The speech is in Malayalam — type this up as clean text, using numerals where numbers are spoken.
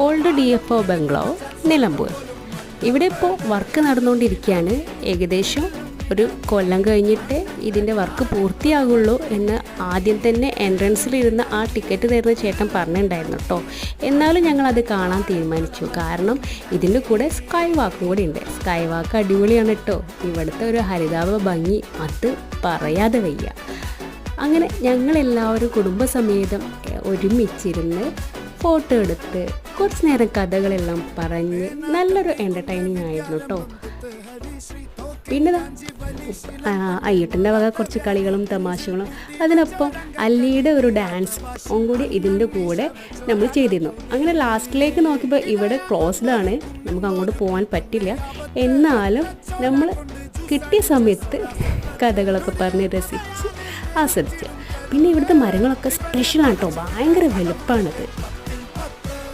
ഓൾഡ് DFO ബംഗ്ലാവ് നിലമ്പൂർ. ഇവിടെ ഇപ്പോൾ വർക്ക് നടന്നുകൊണ്ടിരിക്കുകയാണ്. ഏകദേശം ഒരു കൊല്ലം കഴിഞ്ഞിട്ട് ഇതിൻ്റെ വർക്ക് പൂർത്തിയാകുള്ളൂ എന്ന് ആദ്യം തന്നെ എൻട്രൻസിലിരുന്ന ആ ടിക്കറ്റ് തരുന്ന ചേട്ടൻ പറഞ്ഞിട്ടുണ്ടായിരുന്നു കേട്ടോ. എന്നാലും ഞങ്ങളത് കാണാൻ തീരുമാനിച്ചു. കാരണം ഇതിൻ്റെ കൂടെ സ്കൈ വാക്കും കൂടി ഉണ്ട്. സ്കൈ വാക്ക് അടിപൊളിയാണ് കേട്ടോ. ഇവിടുത്തെ ഒരു ഹരിതാപ ഭംഗി അത് പറയാതെ വയ്യ. അങ്ങനെ ഞങ്ങളെല്ലാവരും കുടുംബസമേതം ഒരുമിച്ചിരുന്ന് ഫോട്ടോ എടുത്ത് കുറച്ച് നേരം കഥകളെല്ലാം പറഞ്ഞ് നല്ലൊരു എൻ്റർടൈനിങ് ആയിരുന്നു കേട്ടോ. പിന്നെ അയ്യട്ടൻ്റെ വക കുറച്ച് കളികളും തമാശകളും, അതിനൊപ്പം അല്ലിയുടെ ഒരു ഡാൻസ് കൂടി ഇതിൻ്റെ കൂടെ നമ്മൾ ചെയ്തിരുന്നു. അങ്ങനെ ലാസ്റ്റിലേക്ക് നോക്കിയപ്പോൾ ഇവിടെ ക്ലോസ്ഡ് ആണ്, നമുക്ക് അങ്ങോട്ട് പോകാൻ പറ്റില്ല. എന്നാലും നമ്മൾ കിട്ടിയ സമയത്ത് കഥകളൊക്കെ പറഞ്ഞ് രസിച്ച് ആസ്വദിച്ച്. പിന്നെ ഇവിടുത്തെ മരങ്ങളൊക്കെ സ്പെഷ്യലാണ് കേട്ടോ, ഭയങ്കര വലുപ്പമാണത്.